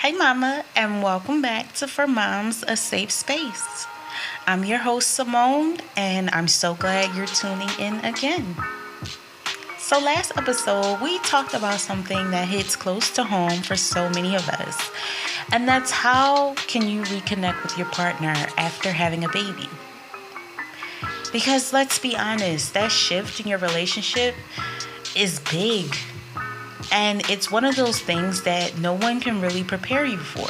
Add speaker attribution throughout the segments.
Speaker 1: Hi, Mama, and welcome back to For Moms, a Safe Space. I'm your host, Simone, and I'm so glad you're tuning in again. So, last episode, we talked about something that hits close to home for so many of us, and that's how can you reconnect with your partner after having a baby? Because let's be honest, that shift in your relationship is big. And it's one of those things that no one can really prepare you for.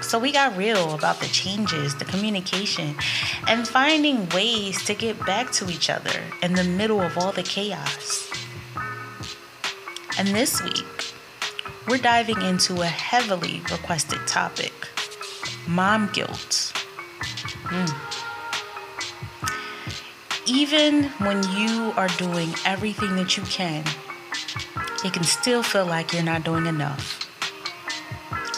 Speaker 1: So we got real about the changes, the communication, and finding ways to get back to each other in the middle of all the chaos. And this week, we're diving into a heavily requested topic, mom guilt. Even when you are doing everything that you can, it can still feel like you're not doing enough.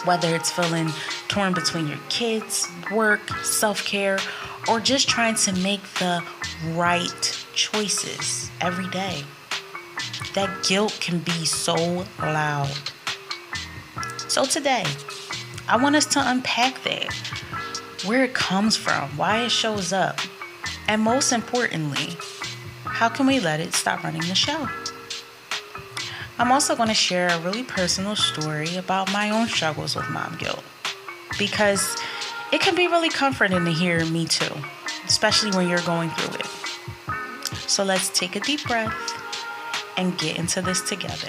Speaker 1: Whether it's feeling torn between your kids, work, self-care, or just trying to make the right choices every day. That guilt can be so loud. So today, I want us to unpack that, where it comes from, why it shows up, and most importantly, how can we let it stop running the show? I'm also going to share a really personal story about my own struggles with mom guilt, because it can be really comforting to hear me too, especially when you're going through it. So let's take a deep breath and get into this together.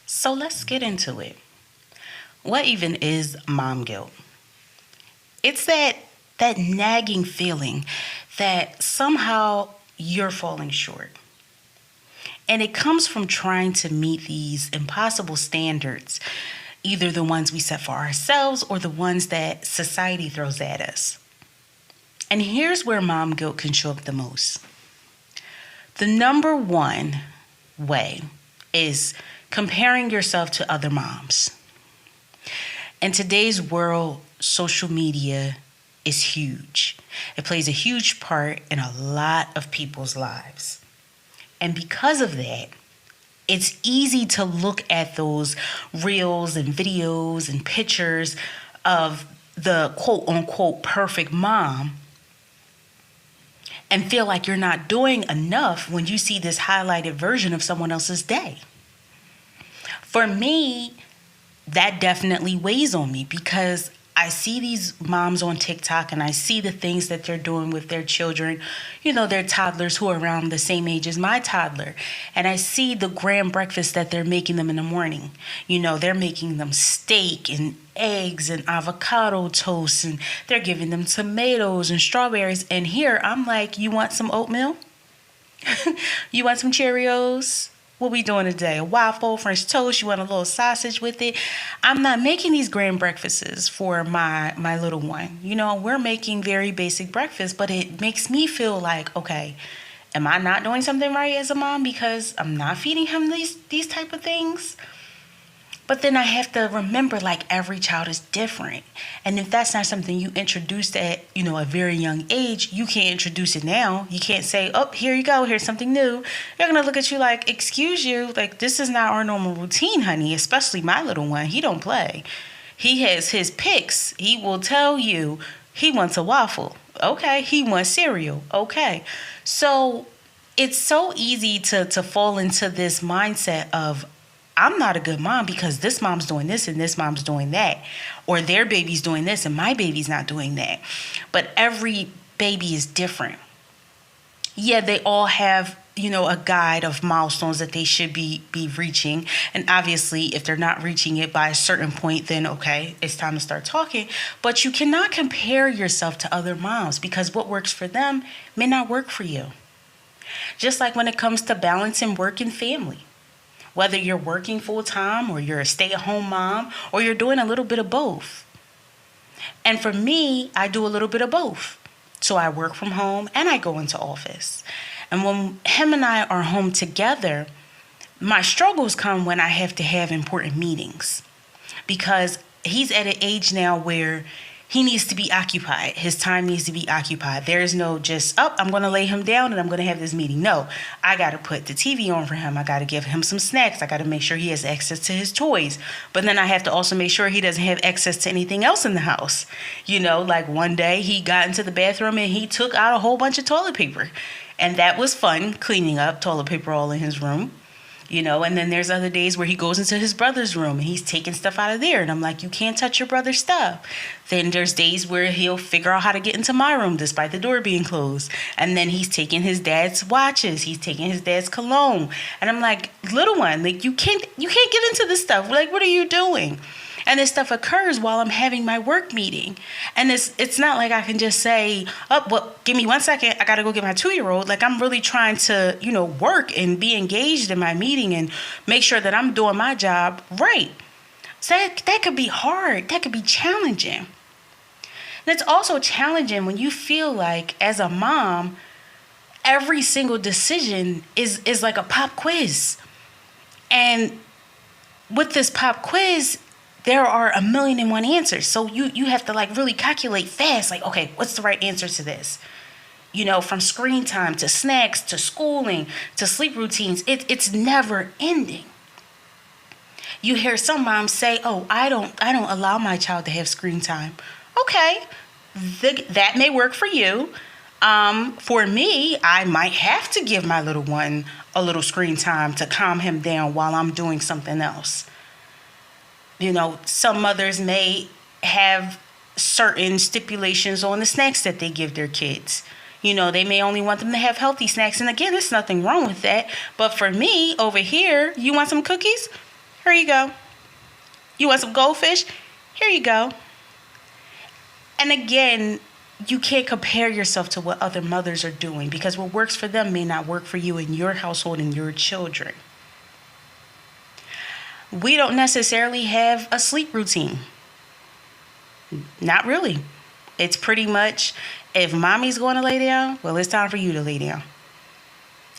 Speaker 1: So let's get into it. What even is mom guilt? It's that nagging feeling that somehow you're falling short. And it comes from trying to meet these impossible standards, either the ones we set for ourselves or the ones that society throws at us. And here's where mom guilt can show up the most. The number one way is comparing yourself to other moms. In today's world, social media is huge. It plays a huge part in a lot of people's lives. And because of that, it's easy to look at those reels and videos and pictures of the quote unquote perfect mom and feel like you're not doing enough when you see this highlighted version of someone else's day. For me, that definitely weighs on me because I see these moms on TikTok and I see the things that they're doing with their children, their toddlers who are around the same age as my toddler. And I see the grand breakfast that they're making them in the morning. They're making them steak and eggs and avocado toast, and they're giving them tomatoes and strawberries. And here I'm like, you want some oatmeal? You want some Cheerios? What we doing today? A waffle, French toast? You want a little sausage with it? I'm not making these grand breakfasts for my little one. We're making very basic breakfast, but it makes me feel like, okay, am I not doing something right as a mom because I'm not feeding him these type of things? But then I have to remember, like, every child is different. And if that's not something you introduced at, a very young age, you can't introduce it now. You can't say, oh, here you go, here's something new. They're going to look at you like, excuse you, like, this is not our normal routine, honey, especially my little one. He don't play. He has his picks. He will tell you he wants a waffle. Okay. He wants cereal. Okay. So it's so easy to fall into this mindset of, I'm not a good mom because this mom's doing this and this mom's doing that. Or their baby's doing this and my baby's not doing that. But every baby is different. Yeah, they all have, a guide of milestones that they should be reaching. And obviously, if they're not reaching it by a certain point, then okay, it's time to start talking. But you cannot compare yourself to other moms because what works for them may not work for you. Just like when it comes to balancing work and family. Whether you're working full-time or you're a stay-at-home mom or you're doing a little bit of both. And for me, I do a little bit of both. So I work from home and I go into office. And when him and I are home together, my struggles come when I have to have important meetings. Because he's at an age now where He needs to be occupied. His time needs to be occupied. There is no just, oh, I'm going to lay him down and I'm going to have this meeting. No, I got to put the TV on for him. I got to give him some snacks. I got to make sure he has access to his toys. But then I have to also make sure he doesn't have access to anything else in the house. You know, like one day he got into the bathroom and he took out a whole bunch of toilet paper. And that was fun, cleaning up toilet paper all in his room. You know, and then there's other days where he goes into his brother's room and he's taking stuff out of there. And I'm like, you can't touch your brother's stuff. Then there's days where he'll figure out how to get into my room despite the door being closed. And then he's taking his dad's watches. He's taking his dad's cologne. And I'm like, little one, like you can't get into this stuff. Like, what are you doing? And this stuff occurs while I'm having my work meeting. And it's not like I can just say, oh, well, give me 1 second. I got to go get my 2-year-old. Like, I'm really trying to, you know, work and be engaged in my meeting and make sure that I'm doing my job right. So that could be hard. That could be challenging. And it's also challenging when you feel like, as a mom, every single decision is like a pop quiz. And with this pop quiz, there are 1,000,001 answers. So you have to like really calculate fast. Like, okay, what's the right answer to this? You know, from screen time to snacks to schooling to sleep routines, it's never ending. You hear some moms say, oh, I don't allow my child to have screen time. Okay, that may work for you. For me, I might have to give my little one a little screen time to calm him down while I'm doing something else. You know, some mothers may have certain stipulations on the snacks that they give their kids. You know, they may only want them to have healthy snacks. And again, there's nothing wrong with that. But for me, over here, you want some cookies? Here you go. You want some goldfish? Here you go. And again, you can't compare yourself to what other mothers are doing, because what works for them may not work for you in your household and your children. We don't necessarily have a sleep routine. Not really. It's pretty much, if mommy's going to lay down, well, it's time for you to lay down.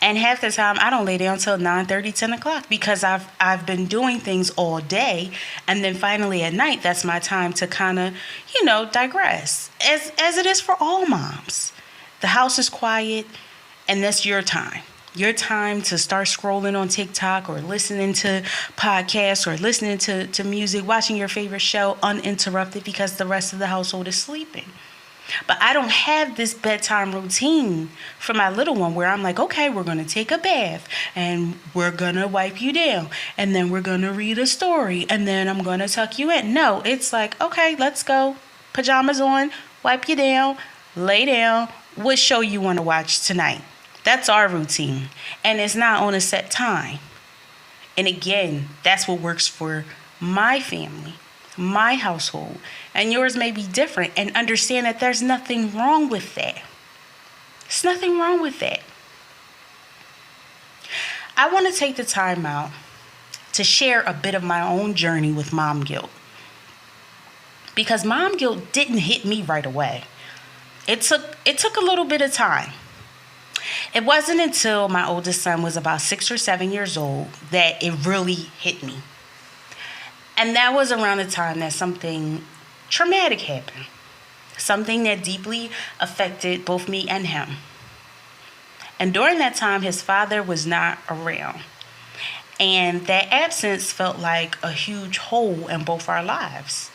Speaker 1: And half the time, I don't lay down till 9:30, 10 o'clock, because I've been doing things all day. And then finally at night, that's my time to kind of, you know, digress. As it is for all moms. The house is quiet, and that's your time. Your time to start scrolling on TikTok or listening to podcasts or listening to music, watching your favorite show uninterrupted because the rest of the household is sleeping. But I don't have this bedtime routine for my little one where I'm like, okay, we're going to take a bath and we're going to wipe you down and then we're going to read a story and then I'm going to tuck you in. No, it's like, okay, let's go. Pajamas on, wipe you down, lay down. What show you want to watch tonight? That's our routine. And it's not on a set time. And again, that's what works for my family, my household. And yours may be different. And understand that there's nothing wrong with that. There's nothing wrong with that. I want to take the time out to share a bit of my own journey with mom guilt. Because mom guilt didn't hit me right away. It took a little bit of time. It wasn't until my oldest son was about 6 or 7 years old that it really hit me. And that was around the time that something traumatic happened. Something that deeply affected both me and him. And during that time, his father was not around. And that absence felt like a huge hole in both our lives.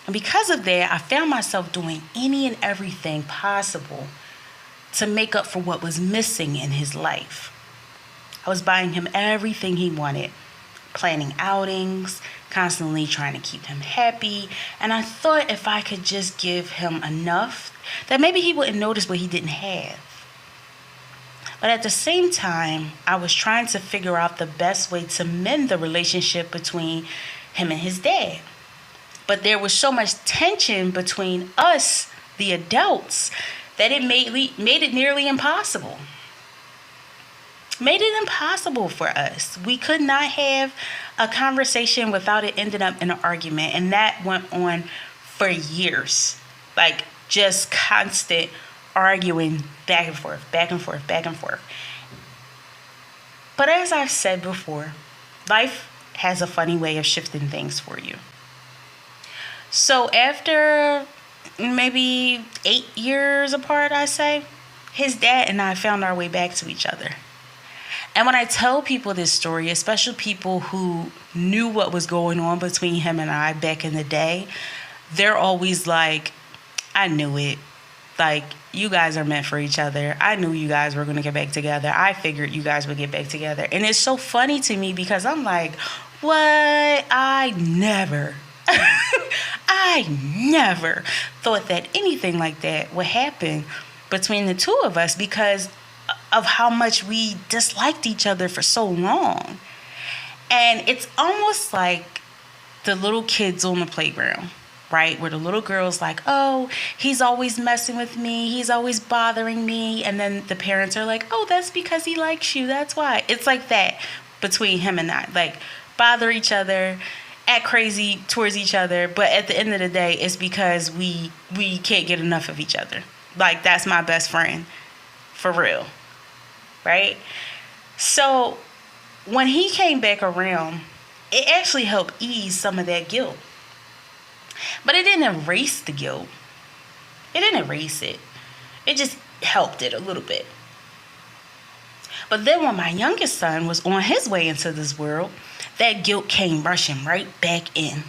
Speaker 1: And because of that, I found myself doing any and everything possible to make up for what was missing in his life. I was buying him everything he wanted, planning outings, constantly trying to keep him happy. And I thought if I could just give him enough, that maybe he wouldn't notice what he didn't have. But at the same time, I was trying to figure out the best way to mend the relationship between him and his dad. But there was so much tension between us, the adults, that it made it nearly impossible. Made it impossible for us. We could not have a conversation without it ending up in an argument. And that went on for years. Like just constant arguing back and forth, back and forth, back and forth. But as I've said before, life has a funny way of shifting things for you. So after maybe 8 years apart, I say, his dad and I found our way back to each other. And when I tell people this story, especially people who knew what was going on between him and I back in the day, they're always like, I knew it. Like, you guys are meant for each other. I knew you guys were going to get back together. I figured you guys would get back together. And it's so funny to me because I'm like, what? I never thought that anything like that would happen between the two of us because of how much we disliked each other for so long. And it's almost like the little kids on the playground, right? Where the little girl's like, oh, he's always messing with me. He's always bothering me. And then the parents are like, oh, that's because he likes you. That's why. It's like that between him and I. Like, bother each other, act crazy towards each other. But at the end of the day, it's because we can't get enough of each other. Like, that's my best friend. For real. Right? So when he came back around, it actually helped ease some of that guilt. But it didn't erase the guilt. It didn't erase it. It just helped it a little bit. But then when my youngest son was on his way into this world, that guilt came rushing right back in.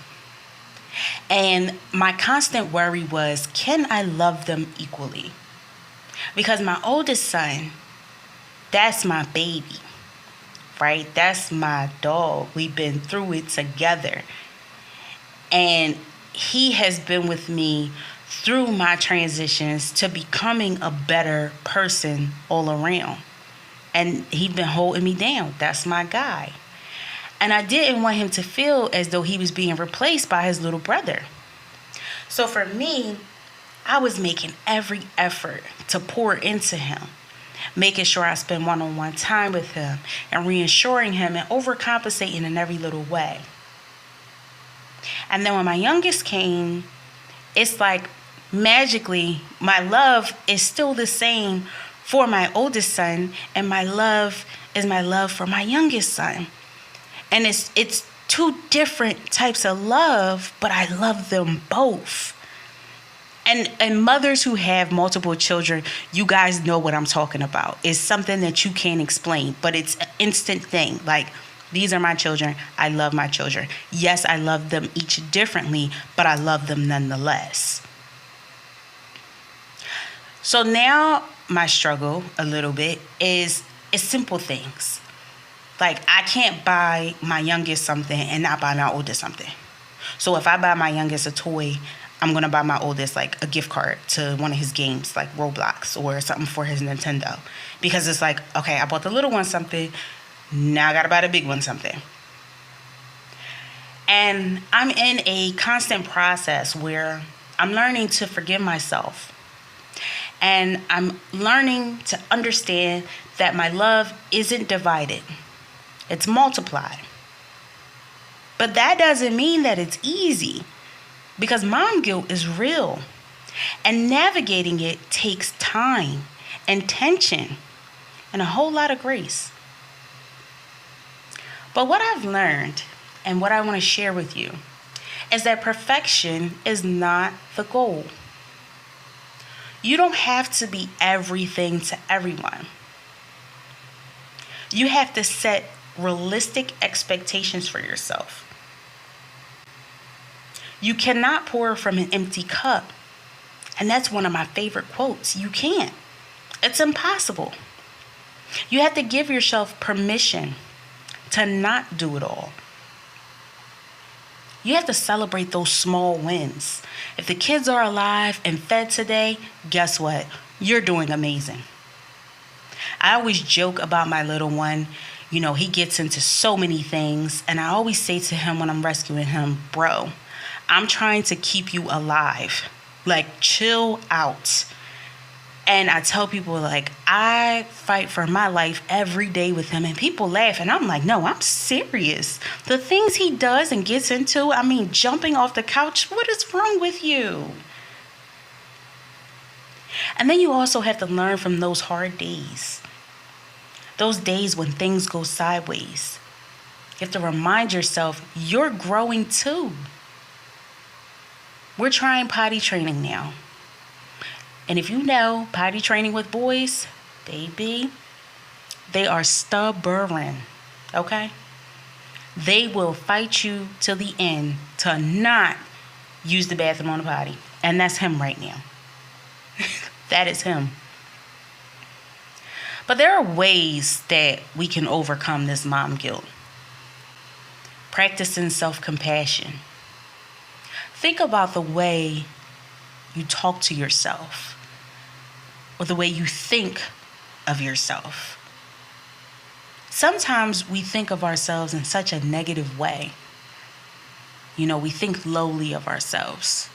Speaker 1: And my constant worry was, can I love them equally? Because my oldest son, that's my baby, right? That's my dog. We've been through it together. And he has been with me through my transitions to becoming a better person all around. And he's been holding me down. That's my guy. And I didn't want him to feel as though he was being replaced by his little brother. So for me, I was making every effort to pour into him, making sure I spend one-on-one time with him and reassuring him and overcompensating in every little way. And then when my youngest came, it's like magically my love is still the same for my oldest son, and my love is my love for my youngest son. And it's two different types of love, but I love them both. And mothers who have multiple children, you guys know what I'm talking about. It's something that you can't explain, but it's an instant thing. Like, these are my children. I love my children. Yes, I love them each differently, but I love them nonetheless. So now my struggle a little bit is simple things. Like, I can't buy my youngest something and not buy my oldest something. So if I buy my youngest a toy, I'm going to buy my oldest, like, a gift card to one of his games, like Roblox or something for his Nintendo. Because it's like, okay, I bought the little one something. Now I got to buy the big one something. And I'm in a constant process where I'm learning to forgive myself. And I'm learning to understand that my love isn't divided. It's multiplied. But that doesn't mean that it's easy. Because mom guilt is real. And navigating it takes time and tension and a whole lot of grace. But what I've learned and what I want to share with you is that perfection is not the goal. You don't have to be everything to everyone. You have to set realistic expectations for yourself. You cannot pour from an empty cup. And that's one of my favorite quotes. You can't. It's impossible. You have to give yourself permission to not do it all. You have to celebrate those small wins. If the kids are alive and fed today, guess what? You're doing amazing. I always joke about my little one. You know, he gets into so many things. And I always say to him when I'm rescuing him, bro, I'm trying to keep you alive. Like, chill out. And I tell people, like, I fight for my life every day with him. And people laugh. And I'm like, no, I'm serious. The things he does and gets into, I mean, jumping off the couch, what is wrong with you? And then you also have to learn from those hard days. Those days when things go sideways. You have to remind yourself, you're growing too. We're trying potty training now. And if you know potty training with boys, baby, they are stubborn. Okay? They will fight you till the end to not use the bathroom on the potty. And that's him right now. That is him. But there are ways that we can overcome this mom guilt. Practicing self-compassion. Think about the way you talk to yourself or the way you think of yourself. Sometimes we think of ourselves in such a negative way. We think lowly of ourselves.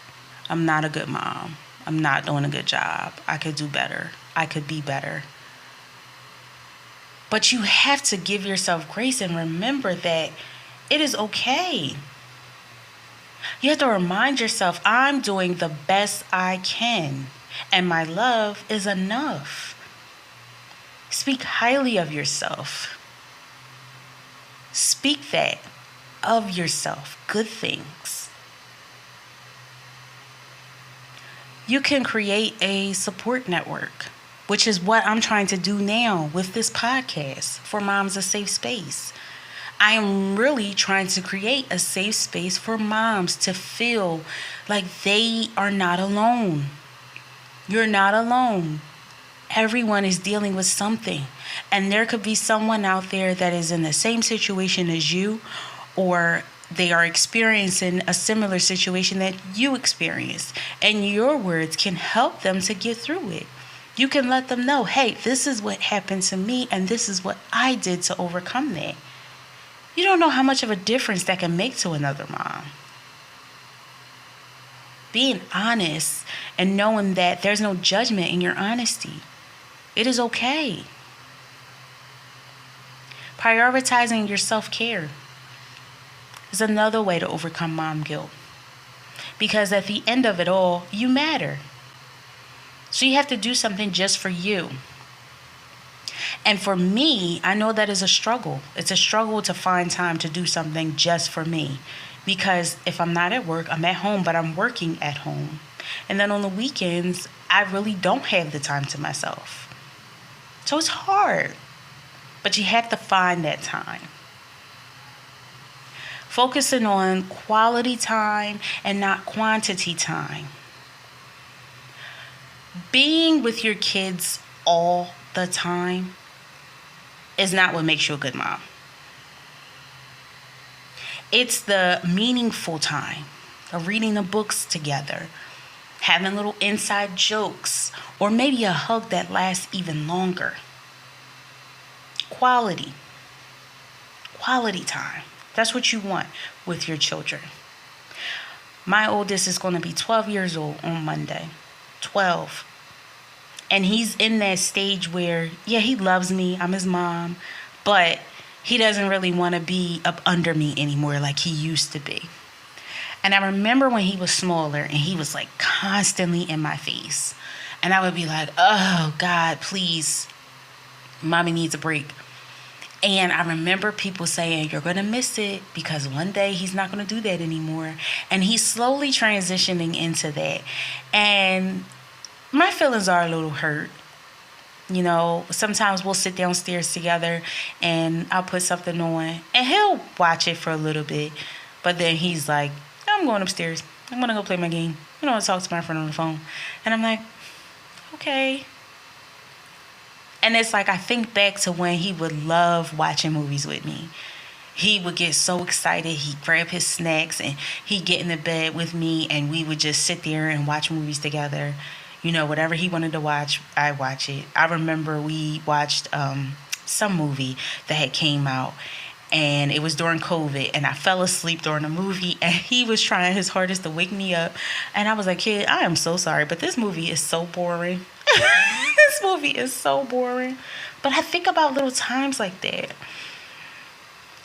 Speaker 1: I'm not a good mom. I'm not doing a good job. I could do better. I could be better. But you have to give yourself grace and remember that it is okay. You have to remind yourself, I'm doing the best I can, and my love is enough. Speak highly of yourself. Speak that of yourself, good things. You can create a support network, which is what I'm trying to do now with this podcast, For Moms a Safe Space. I am really trying to create a safe space for moms to feel like they are not alone. You're not alone. Everyone is dealing with something. And there could be someone out there that is in the same situation as you, or they are experiencing a similar situation that you experienced. And your words can help them to get through it. You can let them know, hey, this is what happened to me, and this is what I did to overcome that. You don't know how much of a difference that can make to another mom. Being honest and knowing that there's no judgment in your honesty. It is okay. Prioritizing your self-care is another way to overcome mom guilt. Because at the end of it all, you matter. So you have to do something just for you. And for me, I know that is a struggle. It's a struggle to find time to do something just for me. Because if I'm not at work, I'm at home, but I'm working at home. And then on the weekends, I really don't have the time to myself. So it's hard. But you have to find that time. Focusing on quality time and not quantity time. Being with your kids all the time is not what makes you a good mom. It's the meaningful time of reading the books together, having little inside jokes, or maybe a hug that lasts even longer. Quality time. That's what you want with your children. My oldest is going to be 12 years old on Monday. 12. And he's in that stage where, yeah, he loves me. I'm his mom. But he doesn't really want to be up under me anymore like he used to be. And I remember when he was smaller and he was like constantly in my face. And I would be like, oh, God, please. Mommy needs a break. And I remember people saying, you're going to miss it because one day he's not going to do that anymore. And he's slowly transitioning into that. And my feelings are a little hurt. Sometimes we'll sit downstairs together and I'll put something on and he'll watch it for a little bit. But then he's like, I'm going upstairs. I'm going to go play my game. I want to talk to my friend on the phone. And I'm like, okay. And it's like I think back to when he would love watching movies with me. He would get so excited. He'd grab his snacks and he'd get in the bed with me and we would just sit there and watch movies together. Whatever he wanted to watch, I watch it. I remember we watched some movie that had came out, and it was during COVID, and I fell asleep during the movie, and he was trying his hardest to wake me up, and I was like, kid, I am so sorry, but this movie is so boring. This movie is so boring. But I think about little times like that,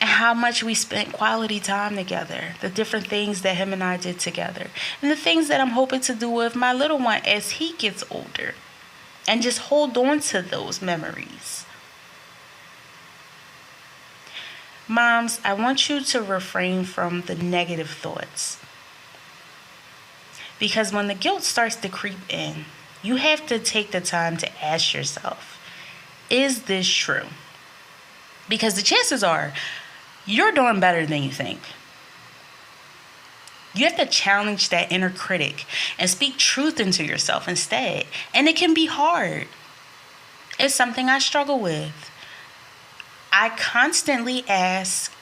Speaker 1: and how much we spent quality time together, the different things that him and I did together, and the things that I'm hoping to do with my little one as he gets older, and just hold on to those memories. Moms, I want you to refrain from the negative thoughts. Because when the guilt starts to creep in, you have to take the time to ask yourself, is this true? Because the chances are you're doing better than you think. You have to challenge that inner critic and speak truth into yourself instead. And it can be hard. It's something I struggle with. I constantly ask,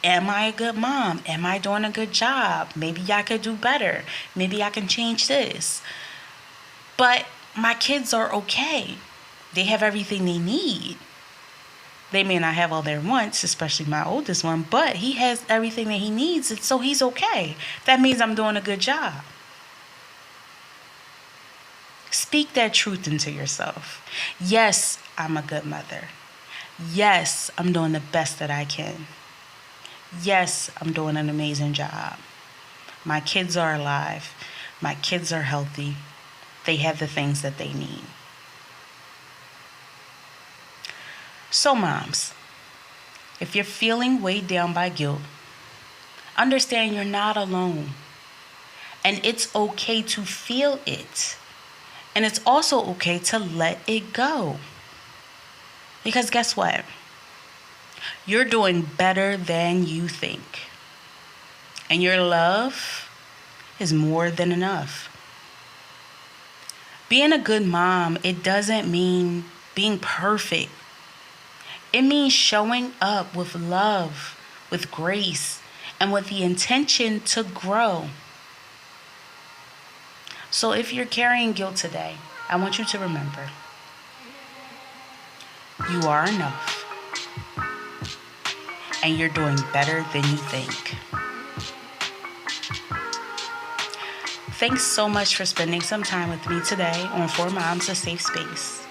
Speaker 1: am I a good mom? Am I doing a good job? Maybe I could do better. Maybe I can change this. But my kids are okay. They have everything they need. They may not have all their wants, especially my oldest one, but he has everything that he needs, and so he's okay. That means I'm doing a good job. Speak that truth into yourself. Yes, I'm a good mother. Yes, I'm doing the best that I can. Yes, I'm doing an amazing job. My kids are alive. My kids are healthy. They have the things that they need. So moms, if you're feeling weighed down by guilt, understand you're not alone. And it's okay to feel it. And it's also okay to let it go. Because guess what? You're doing better than you think. And your love is more than enough. Being a good mom, it doesn't mean being perfect. It means showing up with love, with grace, and with the intention to grow. So if you're carrying guilt today, I want you to remember, you are enough. And you're doing better than you think. Thanks so much for spending some time with me today on For Moms, a Safe Space.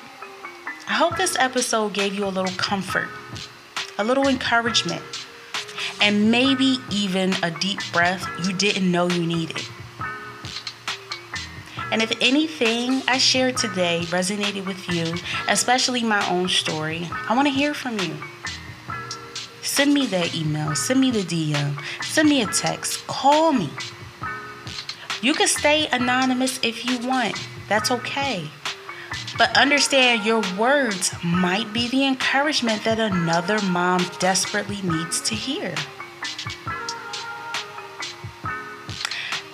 Speaker 1: I hope this episode gave you a little comfort, a little encouragement, and maybe even a deep breath you didn't know you needed. And if anything I shared today resonated with you, especially my own story, I want to hear from you. Send me that email, send me the DM, send me a text, call me. You can stay anonymous if you want. That's okay. But understand your words might be the encouragement that another mom desperately needs to hear.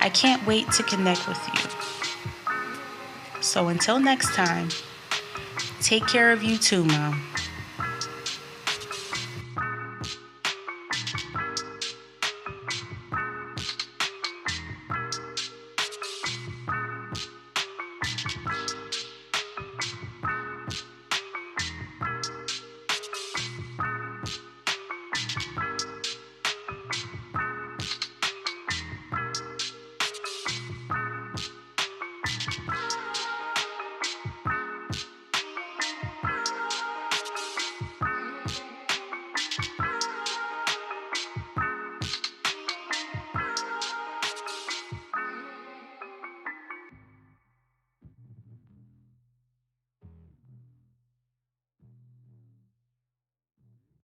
Speaker 1: I can't wait to connect with you. So until next time, take care of you too, Mom.